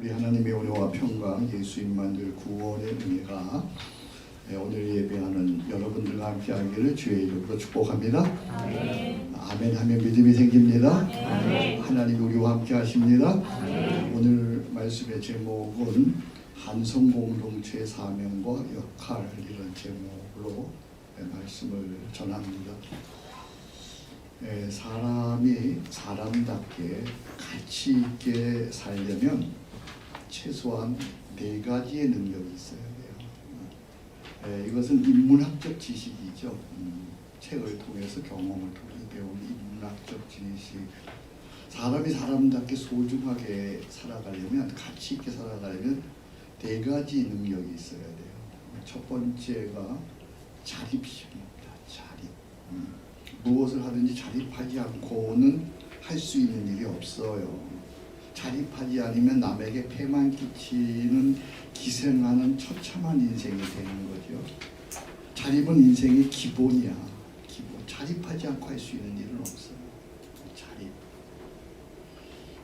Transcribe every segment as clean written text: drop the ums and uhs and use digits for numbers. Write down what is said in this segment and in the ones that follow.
우리 하나님의 은혜와 평강, 예수님만들 구원의 은혜가 오늘 예배하는 여러분들과 함께하기를 주의 이름으로 축복합니다. 아멘. 아멘 하면 믿음이 생깁니다. 아멘. 하나님 우리와 함께하십니다. 아멘. 오늘 말씀의 제목은 한성공동체의 사명과 역할, 이런 제목으로 말씀을 전합니다. 사람이 사람답게 가치 있게 살려면 최소한 4가지의 능력이 있어야 돼요. 이것은 인문학적 지식이죠. 책을 통해서 경험을 통해서 배운 인문학적 지식. 사람이 사람답게 소중하게 살아가려면, 가치 있게 살아가려면 4가지 능력이 있어야 돼요. 첫 번째가 자립심입니다. 자립. 무엇을 하든지 자립하지 않고는 할 수 있는 일이 없어요. 자립하지 않으면 남에게 폐만 끼치는, 기생하는 처참한 인생이 되는 거죠. 자립은 인생의 기본이야. 기본. 자립하지 않고 할 수 있는 일은 없어요. 자립.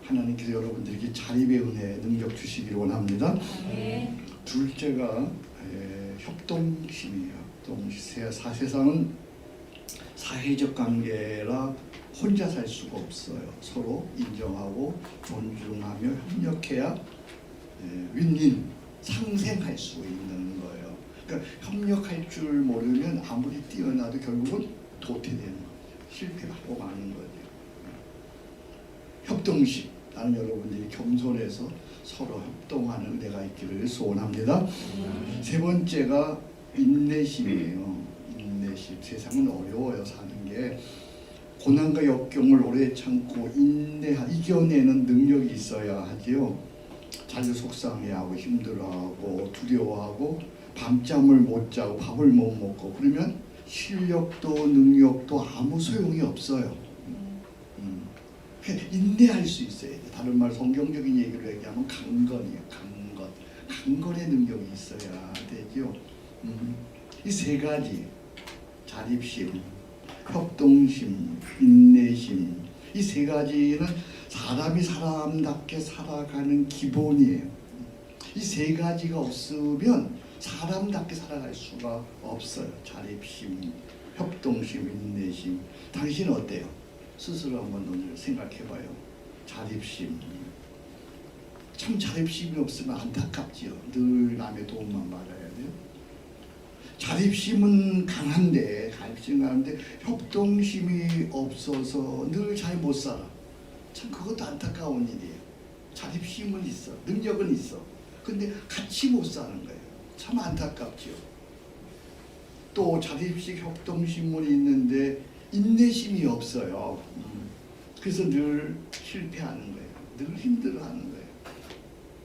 하나님께서 여러분들에게 자립의 은혜, 능력 주시기를 원합니다. 네. 둘째가 협동심이에요. 협동심. 세상은 사회적 관계라 혼자 살 수가 없어요. 서로 인정하고 존중하며 협력해야 윈윈, 상생할 수 있는 거예요. 그러니까 협력할 줄 모르면 아무리 뛰어나도 결국은 도태되는 거죠. 실패하고 마는 거죠. 협동심. 나는 여러분들이 겸손해서 서로 협동하는 은혜가 있기를 소원합니다. 세 번째가 인내심이에요. 인내심. 세상은 어려워요. 사는 게. 고난과 역경을 오래 참고 이겨내는 능력이 있어야 하지요. 자주 속상해하고 힘들어하고 두려워하고 밤잠을 못 자고 밥을 못 먹고 그러면 실력도 능력도 아무 소용이 없어요. 인내할 수 있어야 돼. 다른 말 성경적인 얘기로 얘기하면 강건이에요. 강건의 능력이 있어야 되죠. 이 3가지, 자립심, 협동심, 인내심, 이 3가지는 사람이 사람답게 살아가는 기본이에요. 이 3가지가 없으면 사람답게 살아갈 수가 없어요. 자립심, 협동심, 인내심. 당신은 어때요? 스스로 한번 오늘 생각해봐요. 자립심. 참 자립심이 없으면 안타깝지요. 늘 남의 도움만 받아야 돼요. 자립심은 강한데 협동심이 없어서 늘 잘 못 살아. 참 그것도 안타까운 일이에요. 자립심은 있어, 능력은 있어. 근데 같이 못 사는 거예요. 참 안타깝지요. 또 자립식 협동심은 있는데 인내심이 없어요. 그래서 늘 실패하는 거예요. 늘 힘들어하는 거예요.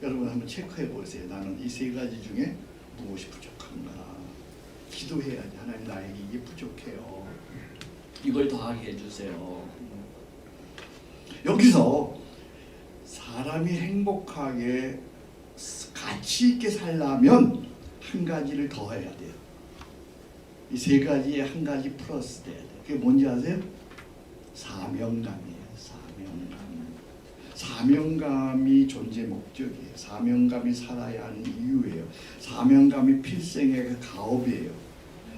여러분 한번 체크해 보세요. 나는 이 3가지 중에 무엇이 부족한가? 기도해야지. 하나님 나에게 이게 부족해요. 이걸 더하게 해주세요. 여기서 사람이 행복하게 가치 있게 살려면 한 가지를 더 해야 돼요. 이 3가지에 한 가지 플러스 돼야 돼요. 그게 뭔지 아세요? 사명감이에요. 사명감이 존재 목적이에요. 사명감이 살아야 하는 이유예요. 사명감이 필생의 가업이에요.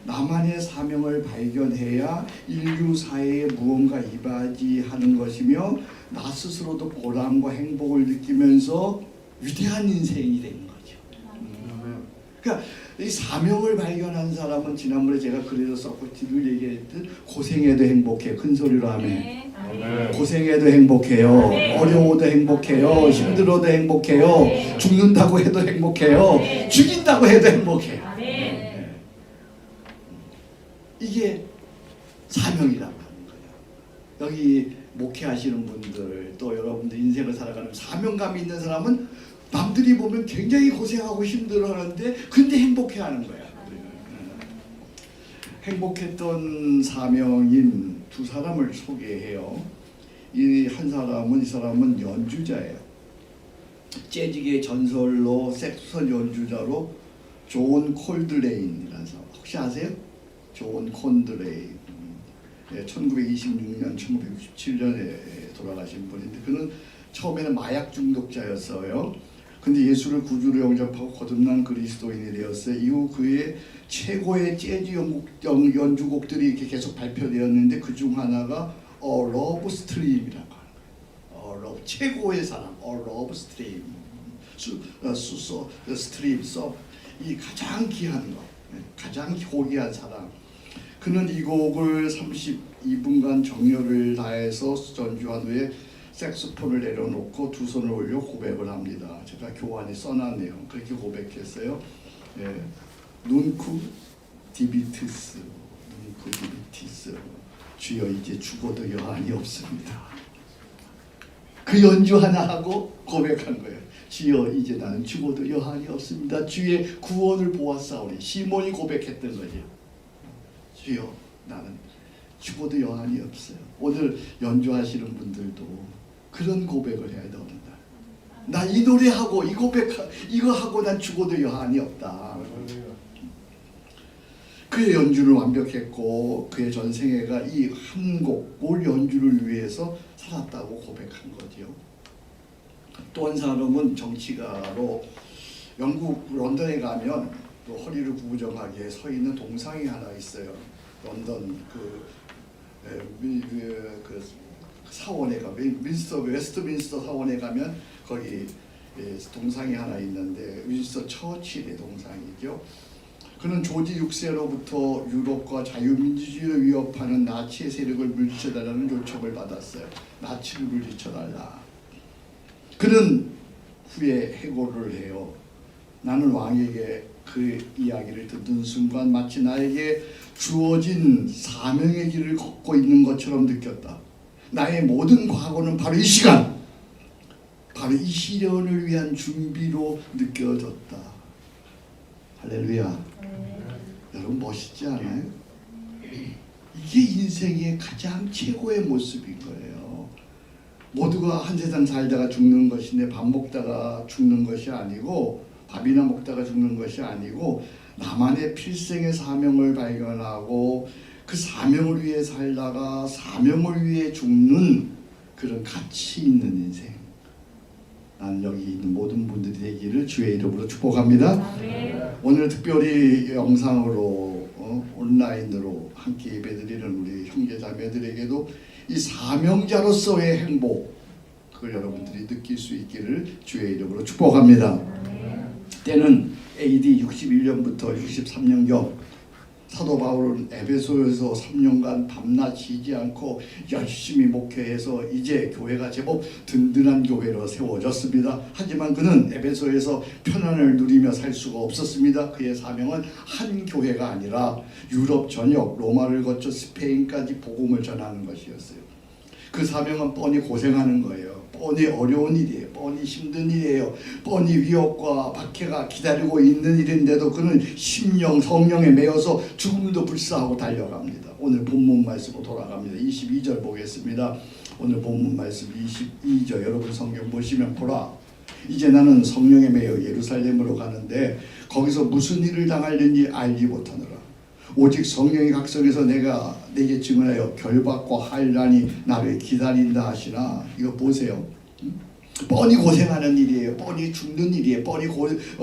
나만의 사명을 발견해야 인류 사회에 무언가 이바지하는 것이며 나 스스로도 보람과 행복을 느끼면서 위대한 인생이 되는 거죠. 그러니까 이 사명을 발견한 사람은 지난번에 제가 글에서 썼고 늘 얘기했듯 고생해도 행복해. 큰 소리로 하면 고생해도 행복해요. 어려워도 행복해요. 힘들어도 행복해요. 죽는다고 해도 행복해요. 죽인다고 해도 행복해요. 이게 사명이라고 하는 거예요. 여기 목회하시는 분들 또 여러분들 인생을 살아가는 사명감이 있는 사람은 남들이 보면 굉장히 고생하고 힘들어하는데 근데 행복해하는 거야. 행복했던 사명인 2 사람을 소개해요. 이 사람은 연주자예요. 재즈계의 전설로 색소폰 연주자로 존 콜드레인이라는 사람 혹시 아세요? 존 콜드레인. 1926년, 1967년에 돌아가신 분인데 그는 처음에는 마약 중독자였어요. 근데 예수를 구주로 영접하고 거듭난 그리스도인이 되었어요. 이후 그의 최고의 재즈 연주곡들이 이렇게 계속 발표되었는데 그 중 하나가 러브 스트림이라고 하는 거예요. 최고의 사랑, 러브 스트림, 스트림, 이 가장 귀한 것, 가장 호기한 사랑. 그는 이 곡을 32분간 정열을 다해서 전주한 후에 색소폰을 내려놓고 두 손을 올려 고백을 합니다. 제가 교환이 써놨네요. 그렇게 고백했어요. 눈쿠 디비티스, 주여 이제 죽어도 여한이 없습니다. 그 연주 하나 하고 고백한 거예요. 주여 이제 나는 죽어도 여한이 없습니다. 주의 구원을 보았사오니. 시몬이 고백했던 거죠. 주여 나는 죽어도 여한이 없어요. 오늘 연주하시는 분들도 그런 고백을 해야 됩니다. 나 이 노래하고 이거 하고 난 죽어도 여한이 없다. 그의 연주를 완벽했고 그의 전생애가 이 한 곡을 연주를 위해서 살았다고 고백한 거죠. 또 한 사람은 정치가로 영국 런던에 가면 또 허리를 구부정하게 서 있는 동상이 하나 있어요. 런던 그 사원에 가면 웨스트민스터 사원에 가면 거기 동상이 하나 있는데 윈스터 처칠의 동상이죠. 그는 조지 6세로부터 유럽과 자유민주주의를 위협하는 나치의 세력을 물리쳐달라는 요청을 받았어요. 나치를 물리쳐달라. 그는 후에 해고를 해요. 나는 왕에게 그 이야기를 듣는 순간 마치 나에게 주어진 사명의 길을 걷고 있는 것처럼 느꼈다. 나의 모든 과거는 바로 이 시간, 바로 이 시련을 위한 준비로 느껴졌다. 할렐루야. 여러분 멋있지 않아요? 이게 인생의 가장 최고의 모습인 거예요. 모두가 한 세상 살다가 죽는 것인데 밥 먹다가 죽는 것이 아니고 밥이나 먹다가 죽는 것이 아니고 나만의 필생의 사명을 발견하고 그 사명을 위해 살다가 사명을 위해 죽는 그런 가치 있는 인생. 나는 여기 있는 모든 분들이 되기를 주의 이름으로 축복합니다. 오늘 특별히 영상으로 온라인으로 함께 예배드리는 우리 형제자매들에게도 이 사명자로서의 행복 그걸 여러분들이 느낄 수 있기를 주의 이름으로 축복합니다. 때는 AD 61년부터 63년경 사도 바울은 에베소에서 3년간 밤낮 쉬지 않고 열심히 목회해서 이제 교회가 제법 든든한 교회로 세워졌습니다. 하지만 그는 에베소에서 편안을 누리며 살 수가 없었습니다. 그의 사명은 한 교회가 아니라 유럽 전역 로마를 거쳐 스페인까지 복음을 전하는 것이었어요. 그 사명은 뻔히 고생하는 거예요. 뻔히 어려운 일이에요. 뻔히 힘든 일이에요. 뻔히 위협과 박해가 기다리고 있는 일인데도 그는 심령, 성령에 매여서 죽음도 불사하고 달려갑니다. 오늘 본문 말씀으로 돌아갑니다. 22절 보겠습니다. 오늘 본문 말씀 22절 여러분 성경 보시면 보라. 이제 나는 성령에 매여 예루살렘으로 가는데 거기서 무슨 일을 당하려는지 알지 못하노라. 오직 성령이 각성해서 내가 내게 증언하여 결박과 환난이 나를 기다린다 하시나. 이거 보세요. 뻔히 고생하는 일이에요. 뻔히 죽는 일이에요. 뻔히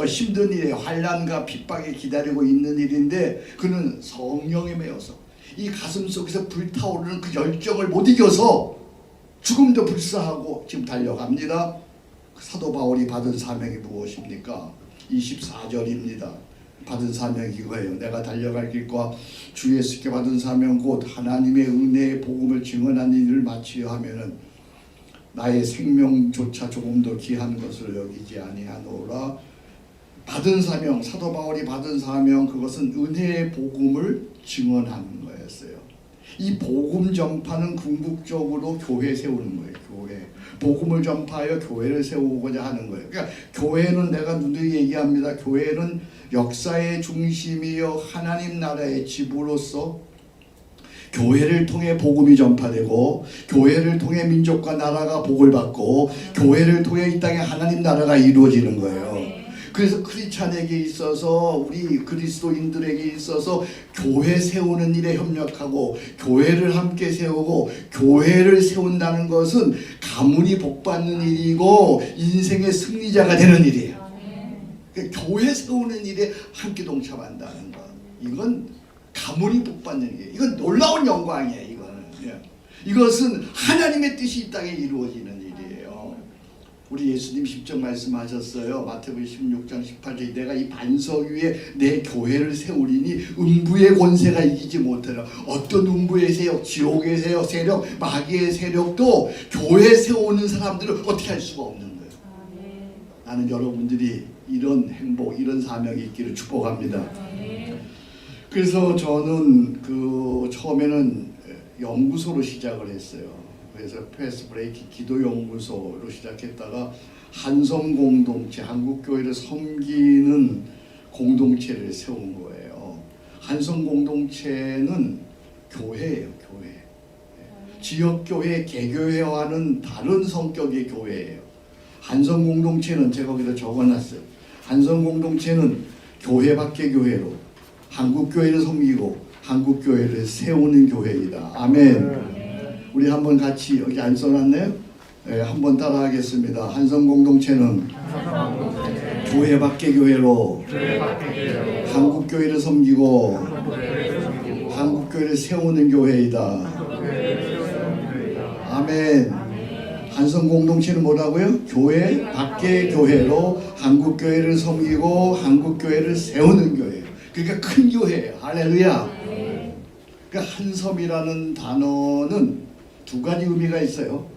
힘든 일이에요. 환난과 핍박이 기다리고 있는 일인데 그는 성령에 매여서 이 가슴 속에서 불타오르는 그 열정을 못 이겨서 죽음도 불사하고 지금 달려갑니다. 사도 바울이 받은 사명이 무엇입니까? 24절입니다. 받은 사명이 이거예요. 내가 달려갈 길과 주 예수께 받은 사명 곧 하나님의 은혜의 복음을 증언하는 일을 마치려 하면은 나의 생명조차 조금도 귀한 것을 여기지 아니하노라. 받은 사명, 사도 바울이 받은 사명, 그것은 은혜의 복음을 증언하는 거였어요. 이 복음 전파는 궁극적으로 교회 세우는 거예요. 교회. 복음을 전파하여 교회를 세우고자 하는 거예요. 그러니까 교회는 내가 누누이 얘기합니다. 교회는 역사의 중심이요 하나님 나라의 집으로서 교회를 통해 복음이 전파되고 교회를 통해 민족과 나라가 복을 받고 교회를 통해 이 땅에 하나님 나라가 이루어지는 거예요. 그래서 크리스찬에게 있어서 우리 그리스도인들에게 있어서 교회 세우는 일에 협력하고 교회를 함께 세우고 교회를 세운다는 것은 가문이 복받는 일이고 인생의 승리자가 되는 일이에요. 그러니까 교회 세우는 일에 함께 동참한다는 것, 이건 가문이 복받는 게, 이건 놀라운 영광이에요. 이거는. 이것은 하나님의 뜻이 이 땅에 이루어지는 일이에요. 우리 예수님 십적 말씀하셨어요. 마태복음 16장 18절, 내가 이 반석 위에 내 교회를 세우리니 음부의 권세가 이기지 못하라. 어떤 음부의 세력, 지옥의 세력, 마귀의 세력도 교회 세우는 사람들을 어떻게 할 수가 없는 거예요. 나는 여러분들이 이런 행복, 이런 사명이 있기를 축복합니다. 그래서 저는 처음에는 연구소로 시작을 했어요. 그래서 패스 브레이킹 기도 연구소로 시작했다가 한섬 공동체, 한국교회를 섬기는 공동체를 세운 거예요. 한섬 공동체는 교회예요, 교회. 지역교회, 개교회와는 다른 성격의 교회예요. 한섬 공동체는 제가 거기다 적어놨어요. 한섬 공동체는 교회 밖의 교회로 한국교회를 섬기고 한국교회를 세우는 교회이다. 아멘. 우리 한번 같이, 여기 안 써놨네요? 네, 한번 따라하겠습니다. 한섬 공동체는 교회 밖의 교회로 한국교회를 섬기고 한국교회를 세우는 교회이다. 아멘. 한섬 공동체는 뭐라고요? 교회 밖의 교회로 한국교회를 섬기고 한국교회를 세우는 교회예요. 그러니까 큰 교회예요. 할렐루야. 그러니까 한섬이라는 단어는 두 가지 의미가 있어요.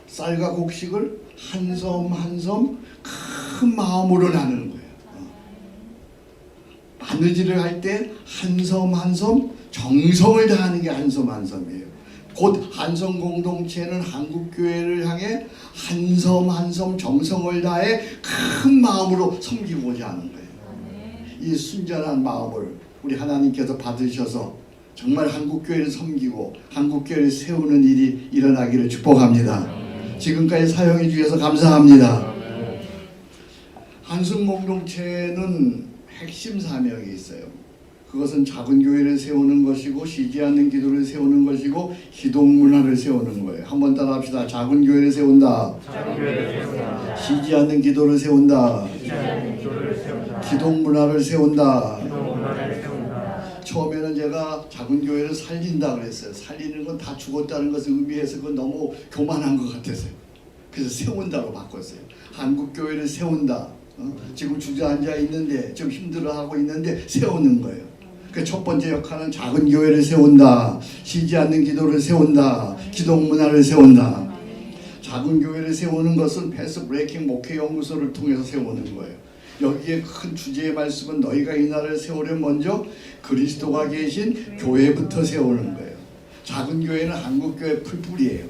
쌀과 곡식을 한 섬 한 섬 큰 마음으로 나누는 거예요. 바느질을 할 때 한 섬 한 섬 정성을 다하는 게 한 섬 한 섬이에요. 곧 한섬 공동체는 한국교회를 향해 한 섬 한 섬 정성을 다해 큰 마음으로 섬기고자 하는 거예요. 이 순전한 마음을 우리 하나님께서 받으셔서 정말 한국교회를 섬기고 한국교회를 세우는 일이 일어나기를 축복합니다. 지금까지 사용해 주셔서 감사합니다. 한섬 공동체는 핵심 사명이 있어요. 그것은 작은 교회를 세우는 것이고 쉬지 않는 기도를 세우는 것이고 기독 문화를 세우는 거예요. 한번 따라 합시다. 작은 교회를 세운다. 쉬지 않는 기도를 세운다. 기독 문화를 세운다. 처음에는 제가 작은 교회를 살린다 그랬어요. 살리는 건 다 죽었다는 것을 의미해서 그건 너무 교만한 것 같았어요. 그래서 세운다로 바꿨어요. 한국 교회를 세운다. 지금 주저앉아 있는데 좀 힘들어하고 있는데 세우는 거예요. 그 첫 번째 역할은 작은 교회를 세운다. 쉬지 않는 기도를 세운다. 기독 문화를 세운다. 작은 교회를 세우는 것은 패스 브레이킹 목회 연구소를 통해서 세우는 거예요. 여기에 큰 주제의 말씀은 너희가 이 나라를 세우려면 먼저 그리스도가 계신 교회부터 세우는 거예요. 작은 교회는 한국교회 풀뿌리예요.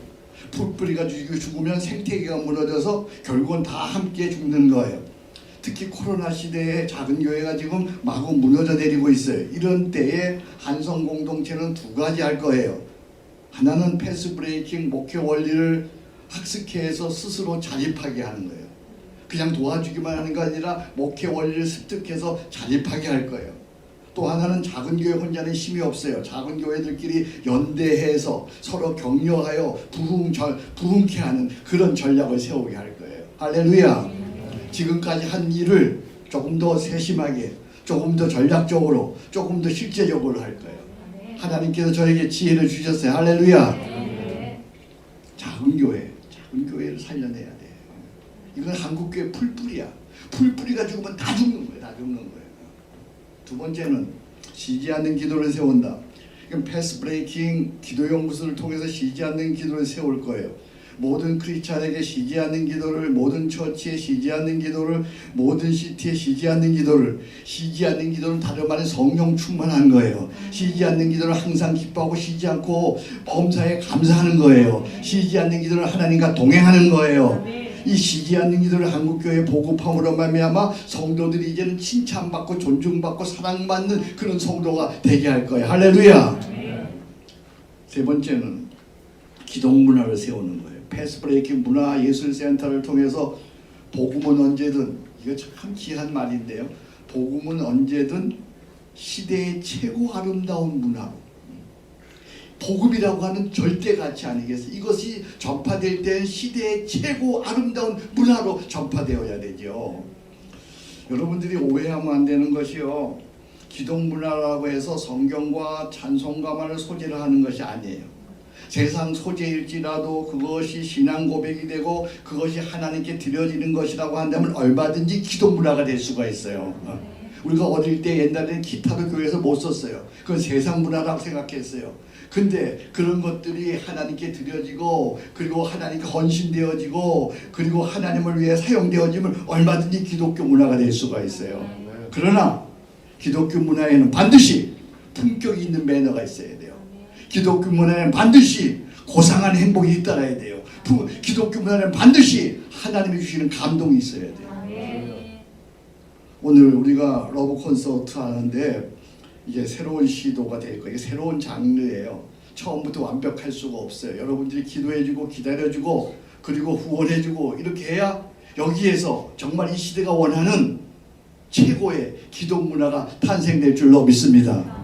풀뿌리가 죽으면 생태계가 무너져서 결국은 다 함께 죽는 거예요. 특히 코로나 시대에 작은 교회가 지금 마구 무너져 내리고 있어요. 이런 때에 한섬 공동체는 두 가지 할 거예요. 하나는 패스 브레이킹 목회 원리를 학습해서 스스로 자립하게 하는 거예요. 그냥 도와주기만 하는 게 아니라 목회 원리를 습득해서 자립하게 할 거예요. 또 하나는 작은 교회 혼자는 힘이 없어요. 작은 교회들끼리 연대해서 서로 격려하여 부흥케 하는 그런 전략을 세우게 할 거예요. 할렐루야. 지금까지 한 일을 조금 더 세심하게, 조금 더 전략적으로, 조금 더 실제적으로 할 거예요. 하나님께서 저에게 지혜를 주셨어요. 할렐루야. 작은 교회를 살려내야 돼. 이건 한국교회 풀뿌리야. 풀뿌리가 죽으면 다 죽는 거예요. 다 죽는 거예요. 두 번째는 쉬지 않는 기도를 세운다. 그럼 패스 브레이킹 기도연구소를 통해서 쉬지 않는 기도를 세울 거예요. 모든 크리스찬에게 쉬지 않는 기도를, 모든 처치에 쉬지 않는 기도를, 모든 시티에 쉬지 않는 기도를, 쉬지 않는 기도는 다른 말은 성령 충만한 거예요. 쉬지 않는 기도를 항상 기뻐하고 쉬지 않고 범사에 감사하는 거예요. 쉬지 않는 기도를 하나님과 동행하는 거예요. 이 쉬지 않는 기도를 한국교회 보급함으로 말미암아 성도들이 이제는 칭찬받고 존중받고 사랑받는 그런 성도가 되게 할 거예요. 할렐루야. 세 번째는 기독 문화를 세우는 거예요. 패스 브레이킹 문화 예술 센터를 통해서 복음은 언제든, 이거 참 귀한 말인데요. 복음은 언제든 시대의 최고 아름다운 문화로, 복음이라고 하는 절대 가치 아니겠어요? 이것이 전파될 때는 시대의 최고 아름다운 문화로 전파되어야 되죠. 여러분들이 오해하면 안 되는 것이요, 기독문화라고 해서 성경과 찬송가만을 소재로 하는 것이 아니에요. 세상 소재일지라도 그것이 신앙 고백이 되고 그것이 하나님께 드려지는 것이라고 한다면 얼마든지 기독문화가 될 수가 있어요. 우리가 어릴 때 옛날에는 기타도 교회에서 못 썼어요. 그건 세상 문화라고 생각했어요. 근데 그런 것들이 하나님께 드려지고 그리고 하나님께 헌신되어지고 그리고 하나님을 위해 사용되어지면 얼마든지 기독교 문화가 될 수가 있어요. 그러나 기독교 문화에는 반드시 품격이 있는 매너가 있어야 돼요. 기독교 문화에는 반드시 고상한 행복이 잇따라야 돼요. 기독교 문화에는 반드시 하나님이 주시는 감동이 있어야 돼요. 오늘 우리가 러브 콘서트 하는데 이게 새로운 시도가 될 거예요. 이게 새로운 장르예요. 처음부터 완벽할 수가 없어요. 여러분들이 기도해주고 기다려주고 그리고 후원해주고 이렇게 해야 여기에서 정말 이 시대가 원하는 최고의 기독 문화가 탄생될 줄로 믿습니다.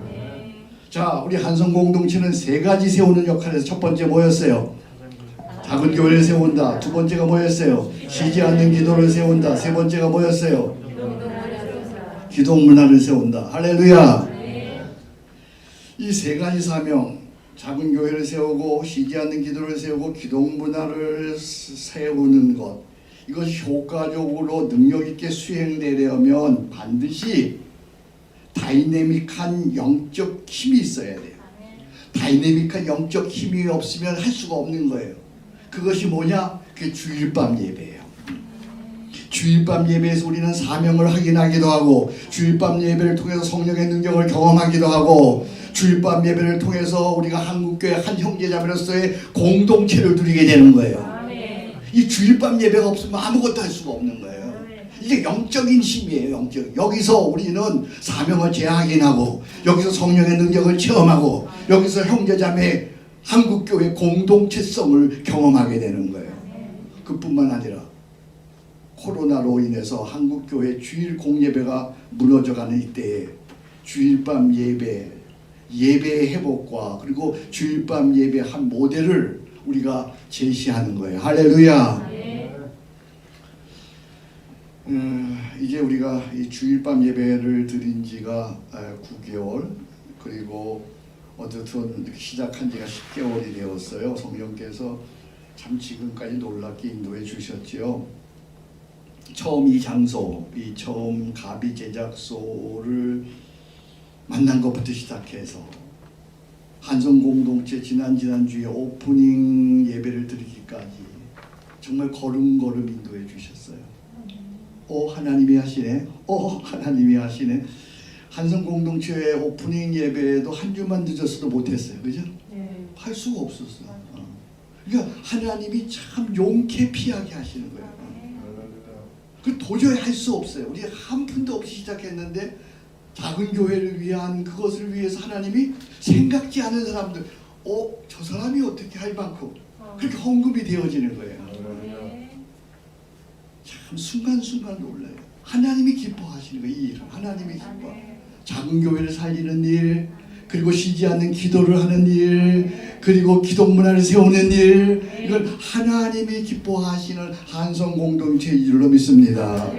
자, 우리 한성 공동체는 세 가지 세우는 역할에서 첫 번째 뭐였어요? 작은 교회를 세운다. 두 번째가 뭐였어요? 쉬지 않는 기도를 세운다. 세 번째가 뭐였어요? 기독 문화를 세운다. 할렐루야. 이 세 가지 사명, 작은 교회를 세우고 쉬지 않는 기도를 세우고 기독 문화를 세우는 것, 이것이 효과적으로 능력 있게 수행되려면 반드시 다이내믹한 영적 힘이 있어야 돼요. 다이내믹한 영적 힘이 없으면 할 수가 없는 거예요. 그것이 뭐냐? 그게 주일밤 예배예요. 주일밤 예배에서 우리는 사명을 확인하기도 하고, 주일밤 예배를 통해서 성령의 능력을 경험하기도 하고, 주일밤 예배를 통해서 우리가 한국교회 한 형제자매로서의 공동체를 누리게 되는 거예요. 이 주일밤 예배가 없으면 아무것도 할 수가 없는 거예요. 이게 영적인 힘이에요. 여기서 우리는 사명을 재확인하고, 여기서 성령의 능력을 체험하고, 여기서 형제자매 한국교회 공동체성을 경험하게 되는 거예요. 그뿐만 아니라 코로나로 인해서 한국교회 주일 공예배가 무너져가는 이때에 주일밤 예배의 회복과 그리고 주일밤 예배 한 모델을 우리가 제시하는 거예요. 할렐루야. 이제 우리가 이 주일밤 예배를 드린 지가 9개월, 그리고 어쨌든 시작한 지가 10개월이 되었어요. 성령께서 참 지금까지 놀랍게 인도해 주셨지요. 처음 이 장소, 이 처음 가비 제작소를 만난 것부터 시작해서 한성 공동체 지난주에 오프닝 예배를 드리기까지 정말 걸음걸음 인도해 주셨어요. 하나님이 하시네. 하나님이 하시네. 한성 공동체의 오프닝 예배도 한 주만 늦었어도 못했어요. 그죠? 할 수가 없었어요. 그러니까 하나님이 참 용케 피하게 하시는 거예요. 그 도저히 할 수 없어요. 우리 한 푼도 없이 시작했는데 작은 교회를 위한 그것을 위해서 하나님이 생각지 않은 사람들, 저 사람이 어떻게 할 만큼 그렇게 헌금이 되어지는 거예요. 참 순간순간 놀라요. 하나님이 기뻐하시는 거예요. 이 일을 하나님이 기뻐. 작은 교회를 살리는 일, 그리고 쉬지 않는 기도를 하는 일, 그리고 기독 문화를 세우는 일, 이걸 하나님이 기뻐하시는 한성 공동체의 일로 믿습니다.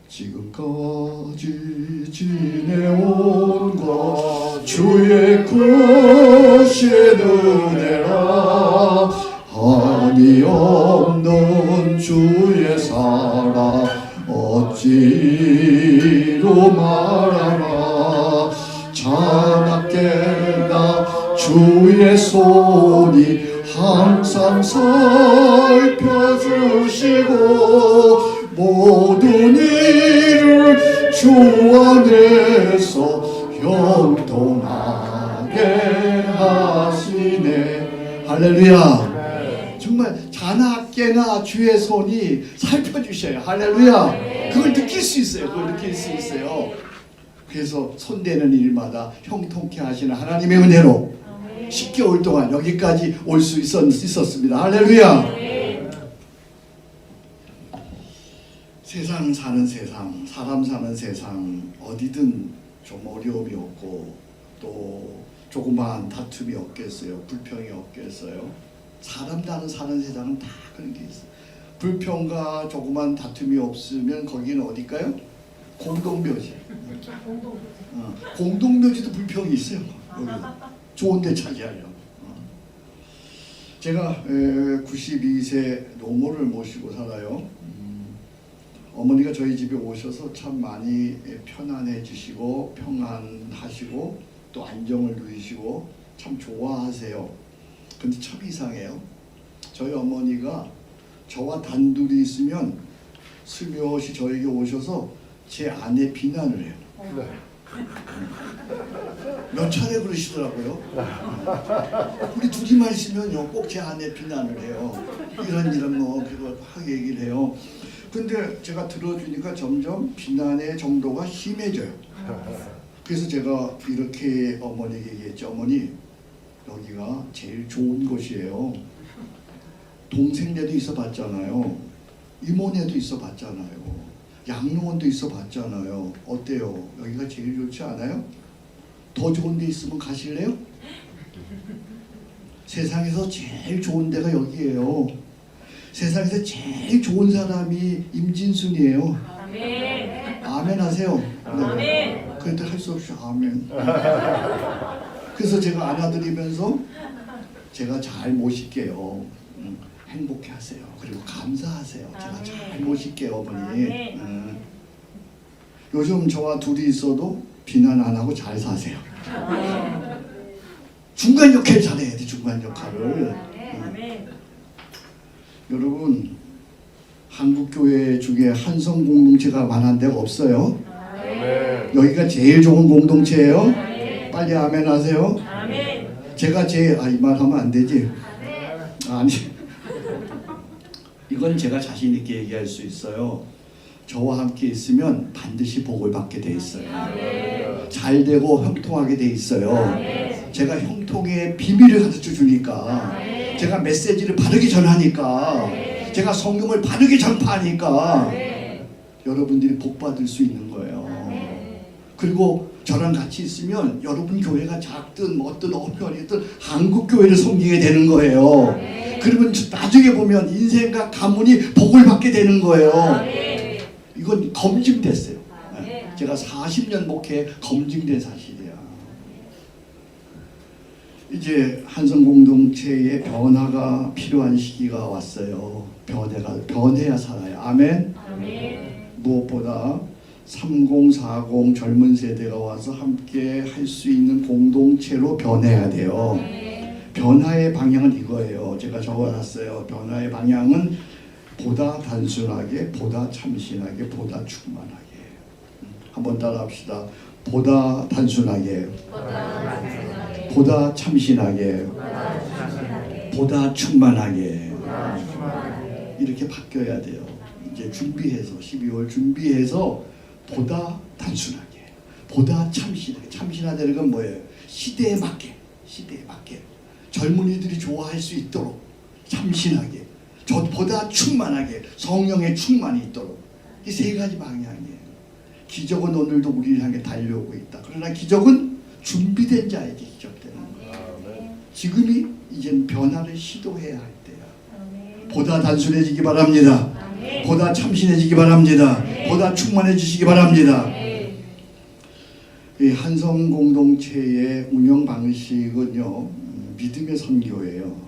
지금까지 지내온 것 주의 크신 은혜라, 한이 없는 주의 사랑 어찌로 말하라. 자나깨나 주의 손이 항상 살펴주시고 모든 일을 주 안에서 형통하게 하시네. 할렐루야. 정말 자나깨나 주의 손이 살펴주셔요. 할렐루야. 그걸 느낄 수 있어요. 그래서 손대는 일마다 형통케 하시는 하나님의 은혜로 10개월 동안 여기까지 올 수 있었습니다. 할렐루야. 세상 사는 세상, 사람 사는 세상, 어디든 좀 어려움이 없고 또 조그마한 다툼이 없겠어요. 불평이 없겠어요. 사람 사는 세상은 다 그런 게 있어요. 불평과 조그만 다툼이 없으면 거기는 어딜까요? 공동묘지. 공동묘지도 불평이 있어요. 여기 좋은 데 차지하려. 제가 92세 노모를 모시고 살아요. 어머니가 저희 집에 오셔서 참 많이 편안해 주시고 평안하시고 또 안정을 누리시고 참 좋아하세요. 근데 참 이상해요. 저희 어머니가 저와 단둘이 있으면 슬며시 저에게 오셔서 제 아내 비난을 해요. 몇 차례 그러시더라고요. 우리 둘이만 있으면요 꼭 제 아내 비난을 해요. 이런 뭐 그거 막 얘기를 해요. 근데 제가 들어주니까 점점 비난의 정도가 심해져요. 그래서 제가 이렇게 어머니에게 얘기했죠. 어머니, 여기가 제일 좋은 곳이에요. 동생네도 있어 봤잖아요. 이모네도 있어 봤잖아요. 양로원도 있어 봤잖아요. 어때요? 여기가 제일 좋지 않아요? 더 좋은 데 있으면 가실래요? 세상에서 제일 좋은 데가 여기예요. 세상에서 제일 좋은 사람이 임진순이에요. 아멘. 아멘 하세요. 네. 아멘. 그런데 할 수 없이 아멘. 그래서 제가 안아드리면서 제가 잘 모실게요. 행복해 하세요. 그리고 감사하세요. 제가 잘 모실게요, 어머니. 요즘 저와 둘이 있어도 비난 안 하고 잘 사세요. 중간 역할 잘해야 돼, 중간 역할을. 여러분, 한국 교회 중에 한성 공동체가 만한 데가 없어요. 여기가 제일 좋은 공동체예요. 빨리 아멘 하세요. 제가 이 말 하면 안 되지. 아니, 이건 제가 자신 있게 얘기할 수 있어요. 저와 함께 있으면 반드시 복을 받게 돼 있어요. 잘 되고 형통하게 돼 있어요. 제가 형통의 비밀을 가르쳐 주니까, 제가 메시지를 바르게 전하니까, 제가 성경을 바르게 전파하니까 여러분들이 복 받을 수 있는 거예요. 그리고 저랑 같이 있으면 여러분 교회가 작든 어떤 어편이든 한국 교회를 섬기게 되는 거예요. 그러면 나중에 보면 인생과 가문이 복을 받게 되는 거예요. 이건 검증됐어요. 제가 40년 목회 검증된 사실이야. 이제 한성 공동체의 변화가 필요한 시기가 왔어요. 변해야 살아요. 아멘. 무엇보다 3040 젊은 세대가 와서 함께 할 수 있는 공동체로 변해야 돼요. 변화의 방향은 이거예요. 제가 적어놨어요. 변화의 방향은 보다 단순하게, 보다 참신하게, 보다 충만하게. 한번 따라합시다. 보다 단순하게, 보다 참신하게, 보다 충만하게. 이렇게 바뀌어야 돼요. 이제 준비해서 12월 준비해서 보다 단순하게, 보다 참신하게. 참신하다는 건 뭐예요? 시대에 맞게, 시대에 맞게. 젊은이들이 좋아할 수 있도록 참신하게, 보다 충만하게, 성령의 충만이 있도록. 이 세 가지 방향이에요. 기적은 오늘도 우리를 향해 달려오고 있다. 그러나 기적은 준비된 자에게 기적되는 거예요. 지금이 이젠 변화를 시도해야 할 때야. 보다 단순해지기 바랍니다. 보다 참신해지기 바랍니다. 보다 충만해지시기 바랍니다. 이 한성 공동체의 운영 방식은요, 믿음의 선교예요.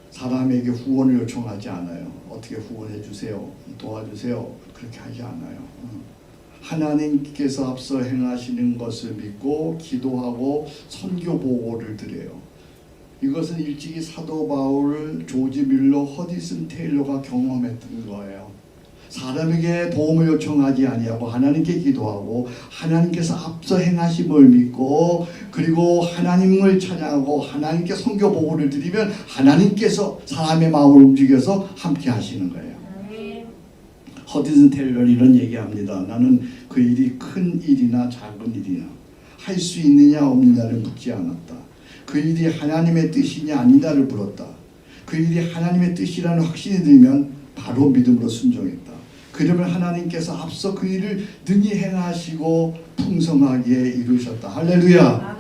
사람에게 후원을 요청하지 않아요. 어떻게 후원해 주세요, 도와주세요, 그렇게 하지 않아요. 하나님께서 앞서 행하시는 것을 믿고 기도하고 선교 보고를 드려요. 이것은 일찍이 사도 바울, 조지 밀러, 허디슨 테일러가 경험했던 거예요. 사람에게 도움을 요청하지 아니하고 하나님께 기도하고 하나님께서 앞서 행하심을 믿고 그리고 하나님을 찬양하고 하나님께 선교 보고를 드리면 하나님께서 사람의 마음을 움직여서 함께 하시는 거예요. 허디슨 테일러는 이런 얘기합니다. 나는 그 일이 큰 일이나 작은 일이나 할 수 있느냐 없느냐를 묻지 않았다. 그 일이 하나님의 뜻이냐 아니냐를 물었다. 그 일이 하나님의 뜻이라는 확신이 들면 바로 믿음으로 순종했다. 그러면 하나님께서 앞서 그 일을 능히 행하시고 풍성하게 이루셨다. 할렐루야.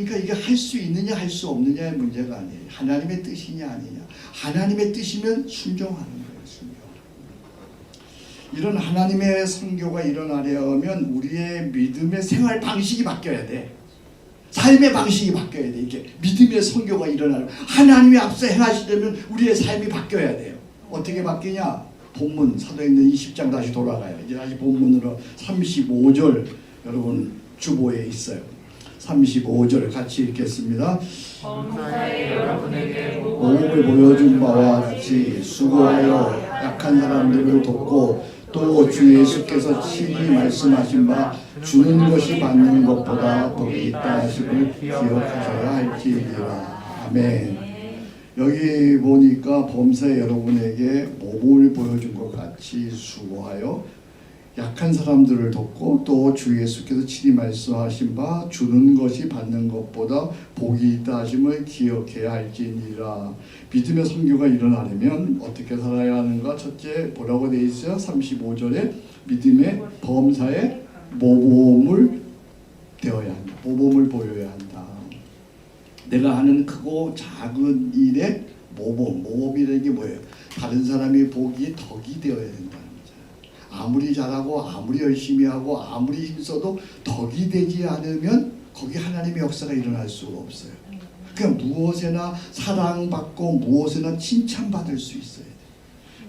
그러니까 이게 할 수 있느냐 할 수 없느냐의 문제가 아니에요. 하나님의 뜻이냐 아니냐. 하나님의 뜻이면 순종하는 거예요. 순종. 이런 하나님의 선교가 일어나려면 우리의 믿음의 생활 방식이 바뀌어야 돼. 삶의 방식이 바뀌어야 돼. 이게 믿음의 선교가 일어나려면 하나님이 앞서 행하시려면 우리의 삶이 바뀌어야 돼요. 어떻게 바뀌냐? 본문 사도행전 20장 다시 돌아가요. 이제 다시 본문으로 35절 여러분 주보에 있어요. 35절 같이 읽겠습니다. 범사에 여러분에게 모범을 보여준 바와 같이 수고하여 약한 사람들을 돕고 또 주 예수께서 친히 말씀하신 바 주는 것이 받는 것보다 복이 있다 하심을 기억하셔야 할지니라. 아멘. 여기 보니까 범사에 여러분에게 모범을 보여준 것 같이 수고하여 약한 사람들을 돕고 또 주 예수께서 친히 말씀하신 바 주는 것이 받는 것보다 복이 있다 하심을 기억해야 할지니라. 믿음의 선교가 일어나려면 어떻게 살아야 하는가? 첫째 뭐라고 되어 있어요? 35절에 믿음의 범사에 모범을 되어야 한다. 모범을 보여야 한다. 내가 하는 크고 작은 일에 모범이라는 게 뭐예요? 다른 사람의 복이 덕이 되어야 된다. 아무리 잘하고 아무리 열심히 하고 아무리 힘써도 덕이 되지 않으면 거기 하나님의 역사가 일어날 수가 없어요. 그러니까 무엇에나 사랑받고 무엇에나 칭찬받을 수 있어야 돼요.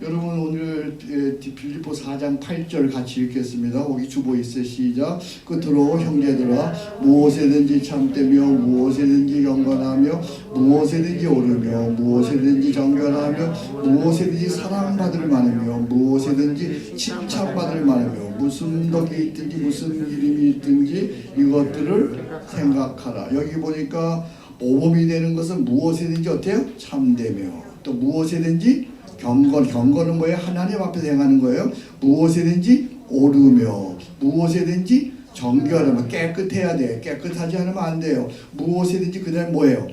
여러분 오늘 빌립보 4장 8절 같이 읽겠습니다. 거기 주보 있어요. 시작. 끝으로 형제들아 무엇에든지 참되며 무엇에든지 경건하며 무엇에든지 오르며 무엇에든지 정결하며 무엇에든지 사랑받을 만하며 무엇에든지 칭찬받을 만하며 무슨 덕이 있든지 무슨 이름이 있든지 이것들을 생각하라. 여기 보니까 모범이 되는 것은 무엇에든지 어때요? 참되며 또 무엇에든지 경건은 뭐예요? 하나님 앞에서 행하는 거예요. 무엇에든지 오르며 무엇에든지 정결하면 깨끗해야 돼. 깨끗하지 않으면 안 돼요. 무엇에든지 그다음 뭐예요?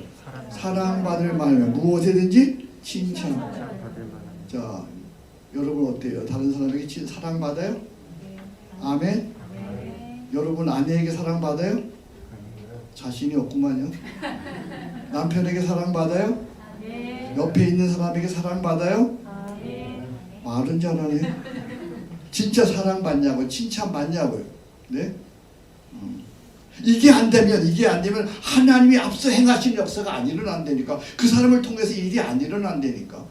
사랑받을 만하면 무엇에든지 칭찬. 자, 여러분 어때요? 다른 사람에게 사랑받아요? 아멘? 여러분 아내에게 사랑받아요? 자신이 없구만요. 남편에게 사랑받아요? 옆에 있는 사람에게 사랑받아요? 말은 잘하네. 진짜 사랑받냐고요? 칭찬받냐고요? 네? 이게 안 되면 하나님이 앞서 행하신 역사가 안 일어난다니까. 그 사람을 통해서 일이 안 일어난다니까.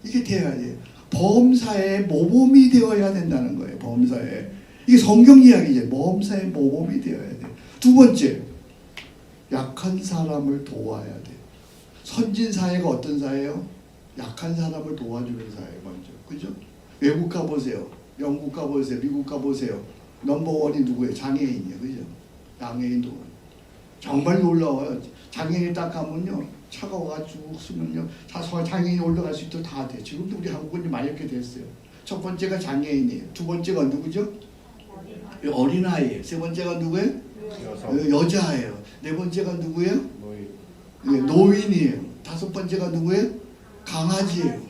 이게 돼야 돼요. 범사에 모범이 되어야 된다는 거예요. 범사에. 이게 성경 이야기죠. 범사에 모범이 되어야 돼요. 두 번째, 약한 사람을 도와야 돼요. 선진 사회가 어떤 사회예요? 약한 사람을 도와주는 사회 먼저. 그죠? 외국 가보세요. 영국 가보세요. 미국 가보세요. 넘버원이 누구예요? 장애인이에요. 그죠? 장애인도 정말 놀라워요. 장애인이 딱 가면요. 차가 와가지고 쓰면요. 장애인이 올라갈 수 있도록 다 돼. 지금도 우리 한국은 많이 이렇게 됐어요. 첫 번째가 장애인이에요. 두 번째가 누구죠? 어린아이예요. 세 번째가 누구예요? 여자예요. 네 번째가 누구예요? 노인이에요. 다섯 번째가 누구예요? 강아지예요.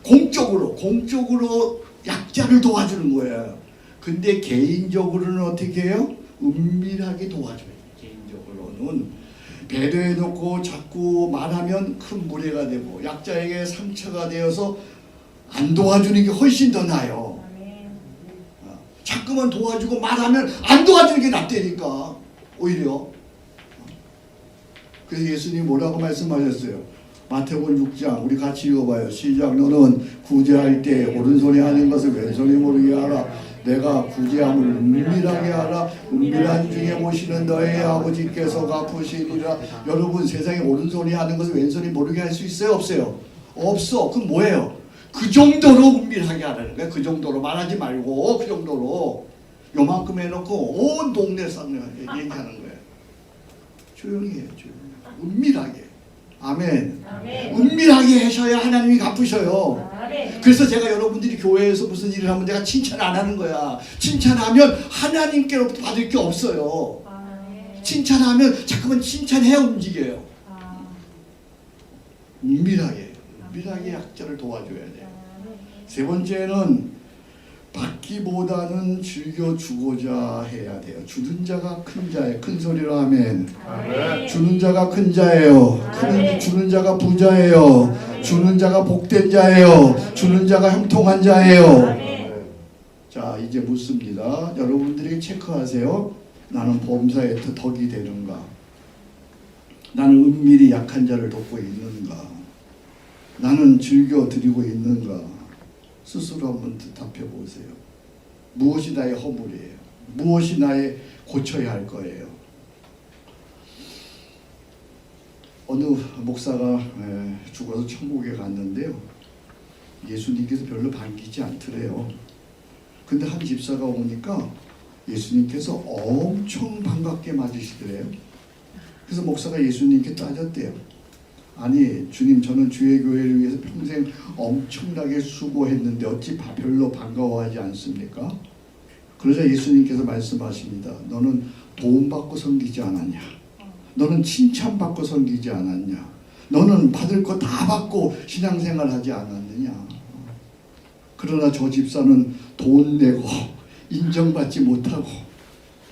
공적으로 약자를 도와주는 거예요. 근데 개인적으로는 어떻게 해요? 은밀하게 도와줘요. 개인적으로는 배려해놓고 자꾸 말하면 큰 무례가 되고 약자에게 상처가 되어서 안 도와주는 게 훨씬 더 나아요. 자꾸만 도와주고 말하면 안 도와주는 게 낫다니까. 오히려. 그래서 예수님이 뭐라고 말씀하셨어요? 마태복음 6장 우리 같이 읽어봐요. 시작. 너는 구제할 때 오른손이 하는 것을 왼손이 모르게 하라. 내가 구제함을 은밀하게 하라. 은밀한 중에 모시는 너의 아버지께서 갚으시리라. 여러분 세상에 오른손이 하는 것을 왼손이 모르게 할 수 있어요? 없어요? 없어. 그럼 뭐예요? 그 정도로 은밀하게 하라는 거야. 그 정도로 말하지 말고 그 정도로 요만큼 해놓고 온 동네 쌍을 얘기하는 거예요. 조용히 해요. 조용히. 은밀하게. 아멘. 은밀하게 하셔야 하나님이 갚으셔요. 그래서 제가 여러분들이 교회에서 무슨 일을 하면 내가 칭찬 안 하는 거야. 칭찬하면 하나님께로부터 받을 게 없어요. 칭찬하면 자꾸만 칭찬해야 움직여요. 은밀하게 약자를 도와줘야 돼요. 세 번째는 받기보다는 즐겨 주고자 해야 돼요. 주는 자가 큰 자예요. 큰 소리로 아멘. 아멘. 주는 자가 큰 자예요. 주는 자가 부자예요. 주는 자가 복된 자예요. 주는 자가 형통한 자예요. 자, 이제 묻습니다. 여러분들이 체크하세요. 나는 범사에 덕이 되는가? 나는 은밀히 약한 자를 돕고 있는가? 나는 즐겨 드리고 있는가? 스스로 한번 대답해 보세요. 무엇이 나의 허물이에요? 무엇이 나의 고쳐야 할 거예요? 어느 목사가 죽어서 천국에 갔는데요. 예수님께서 별로 반기지 않더래요. 근데 한 집사가 오니까 예수님께서 엄청 반갑게 맞으시더래요. 그래서 목사가 예수님께 따졌대요. 아니 주님, 저는 주의 교회를 위해서 평생 엄청나게 수고했는데 어찌 별로 반가워하지 않습니까? 그러자 예수님께서 말씀하십니다. 너는 도움받고 섬기지 않았냐? 너는 칭찬받고 섬기지 않았냐? 너는 받을 거 다 받고 신앙생활하지 않았느냐? 그러나 저 집사는 돈 내고 인정받지 못하고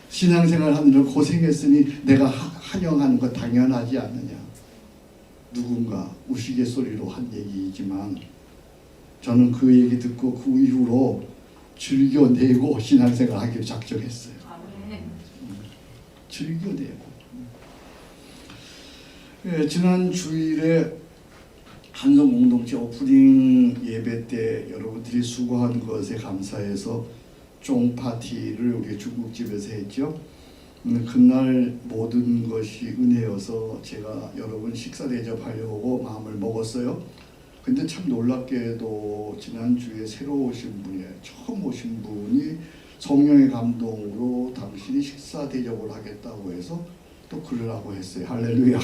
신앙생활하느라 고생했으니 내가 환영하는 거 당연하지 않느냐? 누군가 우스갯소리로 한 얘기이지만 저는 그 얘기 듣고 그 이후로 즐겨내고 신앙생활하기로 작정했어요. 즐겨내고. 지난 주일에 한성 공동체 오프닝 예배 때 여러분들이 수고한 것에 감사해서 쫑 파티를 우리 중국집에서 했죠. 그날 모든 것이 은혜여서 제가 여러분 식사 대접하려고 마음을 먹었어요. 근데 참 놀랍게도 지난주에 새로 오신 분이, 처음 오신 분이 성령의 감동으로 당신이 식사 대접을 하겠다고 해서 또 그러라고 했어요. 할렐루야.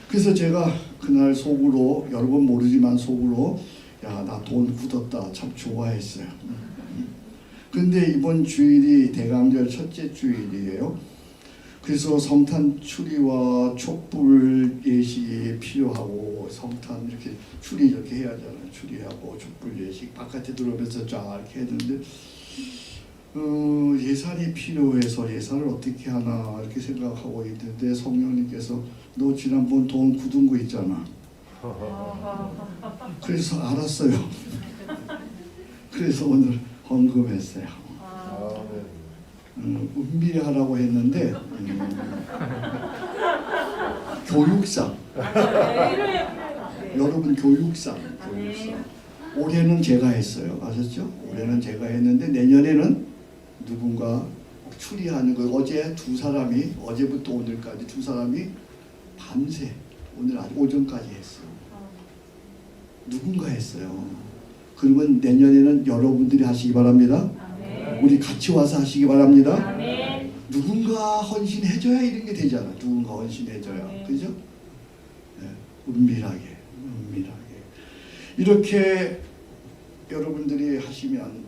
그래서 제가 그날 속으로, 여러분 모르지만 속으로, 야, 나 돈 굳었다 참 좋아했어요. 근데 이번 주일이 대강절 첫째 주일이에요. 그래서 성탄 추리와 촛불 예식이 필요하고, 성탄 이렇게 추리 이렇게 해야 하잖아요. 추리하고 촛불 예식 바깥에 들어오면서 쫙 이렇게 했는데 예산이 필요해서 예산을 어떻게 하나 이렇게 생각하고 있는데 성령님께서 너 지난번 돈 굳은 거 있잖아. 그래서 알았어요. 그래서 오늘 헌금했어요. 은밀히 하라고 했는데 교육상 여러분 교육상 올해는 제가 했어요. 아셨죠? 올해는 제가 했는데 내년에는 누군가 추리하는 거. 어제 두 사람이, 어제부터 오늘까지 두 사람이 밤새 오늘 아주 오전까지 했어요. 누군가 했어요. 그러면 내년에는 여러분들이 하시기 바랍니다. 우리 같이 와서 하시기 바랍니다. 아멘. 누군가 헌신해줘야 이런 게 되잖아. 누군가 헌신해줘야. 그죠? 네, 은밀하게. 이렇게 여러분들이 하시면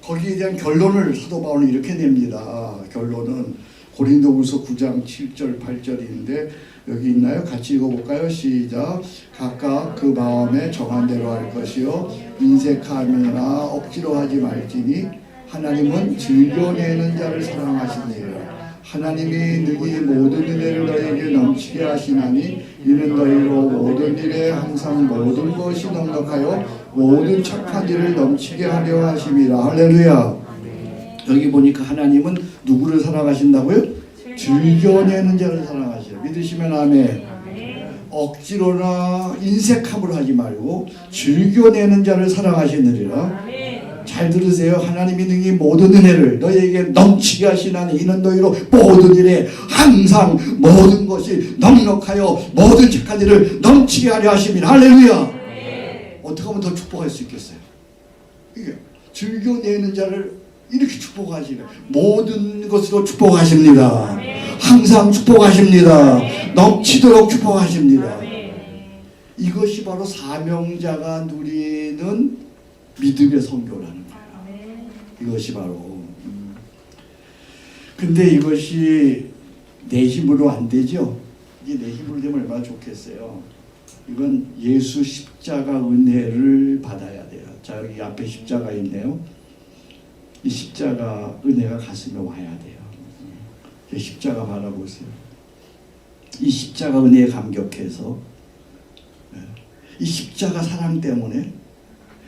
거기에 대한 결론을 사도 바울은 이렇게 냅니다. 결론은 고린도후서 9장 7절 8절인데 여기 있나요? 같이 읽어볼까요? 시작. 각각 그 마음에 정한 대로 할 것이요 인색함이나 억지로 하지 말지니 하나님은 즐겨내는 자를 사랑하시니라. 하나님이 능히 모든 은혜를 너에게 넘치게 하시나니 이는 너희로 모든 일에 항상 모든 것이 넉넉하여 모든 착한 일을 넘치게 하려 하심이라. 할렐루야. 여기 보니까 하나님은 누구를 사랑하신다고요? 즐겨내는 자를 사랑하시라. 믿으시면 아멘. 억지로나 인색함으로 하지 말고 즐겨내는 자를 사랑하시느니라. 잘 들으세요. 하나님이 능히 모든 은혜를 너희에게 넘치게 하시나니 이는 너희로 모든 일에 항상 모든 것이 넉넉하여 모든 착한 일을 넘치게 하려 하십니다. 할렐루야. 어떻게 하면 더 축복할 수 있겠어요? 이게 즐겨내는 자를 이렇게 축복하시네. 모든 것으로 축복하십니다. 항상 축복하십니다. 넘치도록 축복하십니다. 이것이 바로 사명자가 누리는 믿음의 선교라는 거예요. 이것이 바로. 근데 이것이 내 힘으로 안 되죠. 이게 내 힘으로 되면 얼마나 좋겠어요. 이건 예수 십자가 은혜를 받아야 돼요. 자, 여기 앞에 십자가 있네요. 이 십자가 은혜가 가슴에 와야 돼요. 이 십자가 바라보세요. 이 십자가 은혜에 감격해서 이 십자가 사랑 때문에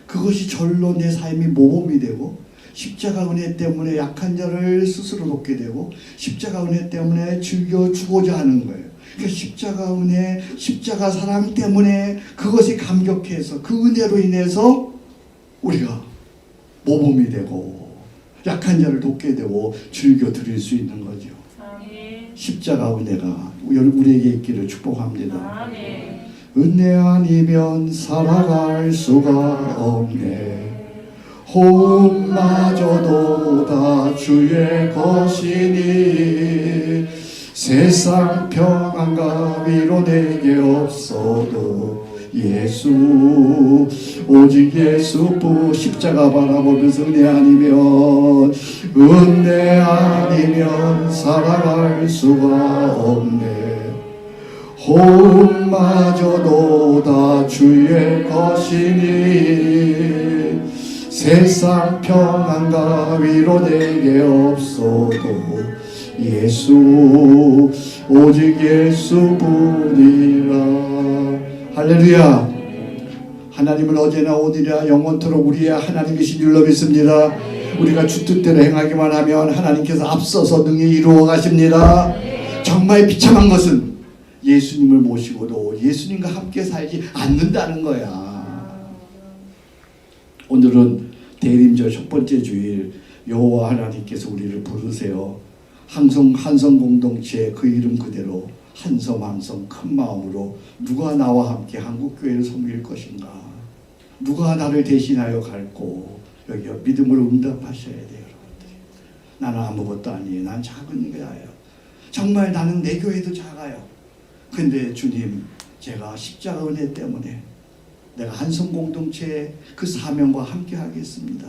그것이 절로 내 삶이 모범이 되고, 십자가 은혜 때문에 약한 자를 스스로 돕게 되고, 십자가 은혜 때문에 즐겨 주고자 하는 거예요. 그 십자가 은혜, 십자가 사랑 때문에 그것이 감격해서 그 은혜로 인해서 우리가 모범이 되고 약한 자를 돕게 되고 즐겨 드릴 수 있는 거죠. 아멘. 십자가 은혜가 우리에게 있기를 축복합니다. 아멘. 은혜 아니면 살아갈 수가 없네. 호흡마저도 다 주의 것이니 세상 평안과 위로 내게 없어도 예수, 오직 예수뿐. 십자가 바라보면서 은혜 아니면 살아갈 수가 없네. 호흡마저도 다 주의 것이니 세상 평안과 위로 내게 없어도 예수, 오직 예수뿐이라. 할렐루야. 하나님은 어제나 오늘이나 영원토록 우리의 하나님이신 줄로 믿습니다. 우리가 주 뜻대로 행하기만 하면 하나님께서 앞서서 능히 이루어 가십니다. 정말 비참한 것은 예수님을 모시고도 예수님과 함께 살지 않는다는 거야. 오늘은 대림절 첫 번째 주일, 여호와 하나님께서 우리를 부르세요. 한성 공동체 그 이름 그대로 한섬 큰 마음으로 누가 나와 함께 한국교회를 섬길 것인가, 누가 나를 대신하여 갈고, 여기요 믿음으로 응답하셔야 돼요. 여러분들이. 나는 아무것도 아니에요. 난 작은 교회예요. 정말 나는 내 교회도 작아요. 근데 주님, 제가 십자가 은혜 때문에 내가 한성 공동체의 그 사명과 함께 하겠습니다.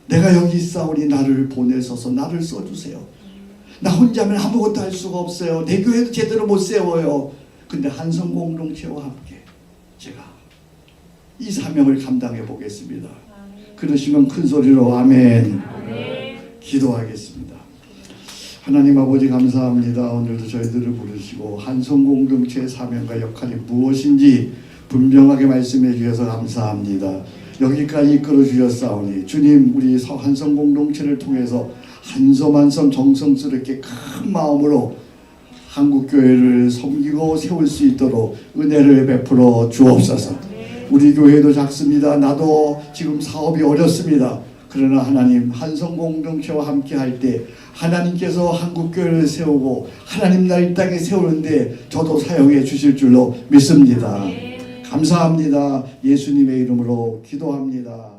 내가 여기 있사오니 나를 보내셔서 나를 써주세요. 나 혼자면 아무것도 할 수가 없어요. 내 교회도 제대로 못 세워요. 근데 한성 공동체와 함께 제가 이 사명을 감당해 보겠습니다. 그러시면 큰 소리로 아멘. 기도하겠습니다. 하나님 아버지 감사합니다. 오늘도 저희들을 부르시고 한성 공동체의 사명과 역할이 무엇인지 분명하게 말씀해 주셔서 감사합니다. 여기까지 이끌어 주셨사오니 주님, 우리 한성 공동체를 통해서 한섬 정성스럽게 큰 마음으로 한국교회를 섬기고 세울 수 있도록 은혜를 베풀어 주옵소서. 우리 교회도 작습니다. 나도 지금 사업이 어렵습니다. 그러나 하나님, 한성 공동체와 함께 할 때 하나님께서 한국교회를 세우고 하나님 나라 이 땅에 세우는데 저도 사용해 주실 줄로 믿습니다. 감사합니다. 예수님의 이름으로 기도합니다.